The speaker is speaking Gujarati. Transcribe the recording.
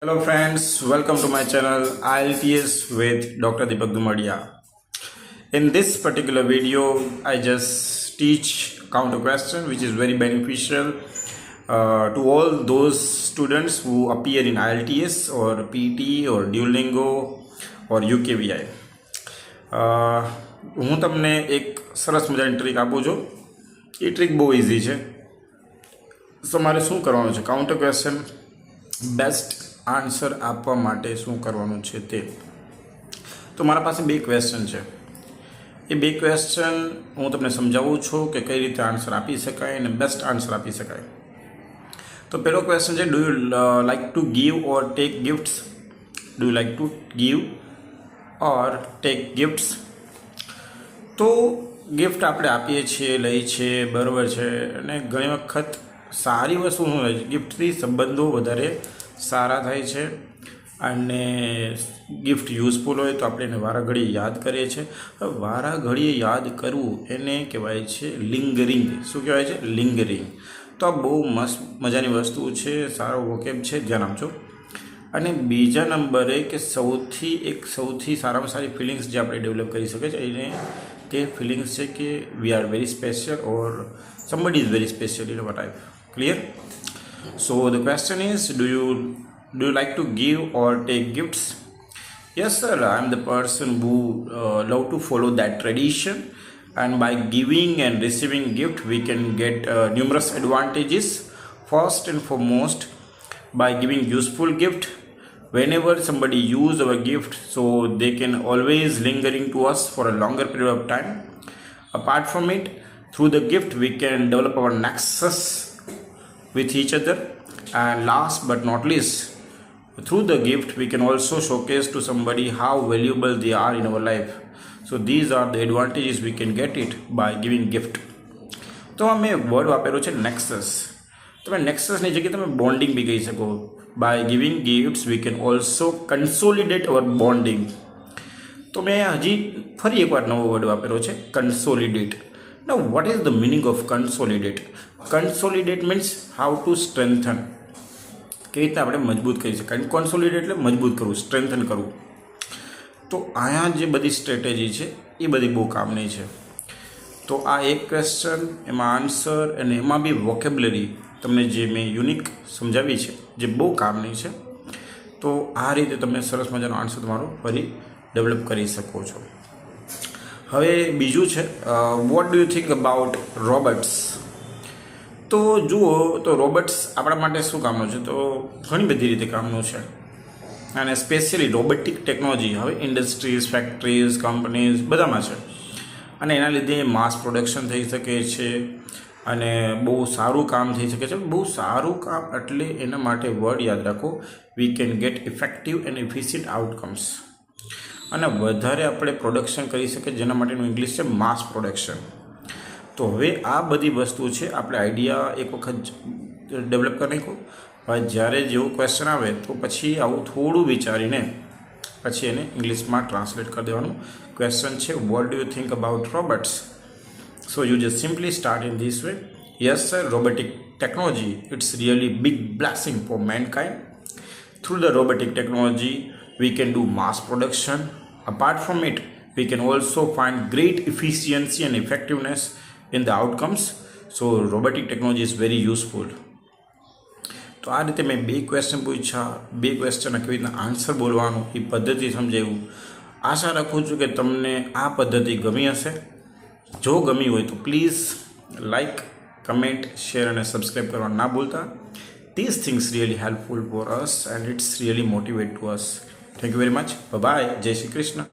Hello friends, welcome to my channel IELTS with Dr. Deepak Dumadia. In this particular video, I just teach counter question which is very beneficial to all those students who appear in IELTS or PT or Duolingo or UKVI. હું તમને એક સરસ મજાની ટ્રીક આપું છું. એ ટ્રીક બહુ ઇઝી છે. તમારે શું કરવાનું છે, કાઉન્ટર ક્વેશ્ચન બેસ્ટ આન્સર આપવા માટે શું કરવાનું છે તે. તો મારા પાસે બે ક્વેશ્ચન છે. એ બે ક્વેશ્ચન હું તમને સમજાવું છું કે કઈ રીતે આન્સર આપી શકાય અને બેસ્ટ આન્સર આપી શકાય. તો પહેલો ક્વેશ્ચન છે, do you like to give or take gifts? Do you like to give or take gifts? તો ગિફ્ટ આપણે આપીએ છીએ, લઈએ છીએ, બરાબર છે, અને ઘણી વખત સારી વસ્તુ શું હોય છે, ગિફ્ટથી સંબંધો વધારે સારા થાય છે અને ગિફ્ટ યુઝફુલ હોય તો આપણે એને વારા ઘડીએ યાદ કરીએ છીએ. વારા ઘડીએ યાદ કરવું એને કહેવાય છે લિંગરિંગ. શું કહેવાય છે? લિંગરિંગ. તો આ બહુ મસ્ત મજાની વસ્તુ છે, સારો વોકેબ છે, ધ્યાન આપજો. અને બીજા નંબરે કે સૌથી સારામાં સારી ફિલિંગ્સ જે આપણે ડેવલપ કરી શકીએ છીએ એને તે ફિલિંગ્સ છે કે we are very special or somebody is very special in our life. Clear? So the question is, do you like to give or take gifts? Yes sir, I am the person who love to follow that tradition, and by giving and receiving gift we can get numerous advantages. First and foremost, by giving useful gift, whenever somebody use our gift, so they can always lingering to us for a longer period of time. Apart from it, through the gift we can develop our nexus with each other, and last but not least, through the gift we can also showcase to somebody how valuable they are in our life. So these are the advantages we can get it by giving gift. તો મેં વર્ડ વાપર્યો છે નેક્સસ. તમે નેક્સસની જગ્યાએ તમે બોન્ડિંગ બી કહી શકો. By giving gifts we can also consolidate our bonding. તો મેં હજી ફરી એકવાર નવો વર્ડ વાપર્યો છે, consolidate. Now what is the meaning of consolidate? Consolidate means how to strengthen. કેવી રીતે આપણે મજબૂત કરી શકાય. કોન્સોલિડેટ એટલે મજબૂત કરવું, સ્ટ્રેન્થન કરવું. તો અહીંયા જે બધી સ્ટ્રેટેજી છે એ બધી બહુ કામની છે. તો આ એક ક્વેશ્ચન, એમાં આન્સર અને એમાં બી વોકેબ્યુલરી તમને જે મેં યુનિક સમજાવી છે જે બહુ કામની છે. તો આ રીતે તમે સરસ મજાનો આન્સર તમારો ફરી ડેવલપ કરી શકો છો. હવે બીજું છે, what do you think about robots? તો જુઓ, તો રોબોટ્સ આપણા માટે શું કામનું છે? તો ઘણી બધી રીતે કામનું છે, અને સ્પેશિયલી રોબોટિક ટેકનોલોજી હવે ઇન્ડસ્ટ્રીઝ, ફેક્ટરીઝ, કંપનીઝ બધામાં છે, અને એના લીધે માસ પ્રોડક્શન થઈ શકે છે અને બહુ સારું કામ થઈ શકે છે. બહુ સારું કામ એટલે એના માટે વર્ડ યાદ રાખો, we can get effective and efficient outcomes. અને વધારે આપણે પ્રોડક્શન કરી શકીએ, જેના માટેનું ઇંગ્લિશ છે માસ પ્રોડક્શન. તો હવે આ બધી વસ્તુ છે, આપણે આઈડિયા એક વખત ડેવલપ કરી નાખો. હવે જ્યારે જેવું ક્વેશ્ચન આવે તો પછી આવું થોડું વિચારીને પછી એને ઇંગ્લિશમાં ટ્રાન્સલેટ કરી દેવાનું. ક્વેશ્ચન છે, what do you think about robots? So you just simply start in this way. Yes sir, robotic technology it's really big blessing for mankind. Through the robotic technology we can do mass production. Apart from it, we can also find great efficiency and effectiveness in the outcomes. So robotic technology is very useful. તો આ રીતે મેં બે ક્વેશ્ચન પૂછ્યા, બે ક્વેશ્ચનના કેવી રીતના આન્સર બોલવાનું એ પદ્ધતિ સમજાવ્યું. આશા રાખું છું કે તમને આ પદ્ધતિ ગમી હશે. જો ગમી હોય તો પ્લીઝ લાઇક, કમેન્ટ, શેર અને સબસ્ક્રાઈબ કરવા ના ભૂલતા. These things really helpful for us and it's really motivate to us. Thank you very much. Bye bye. Jai Shri Krishna.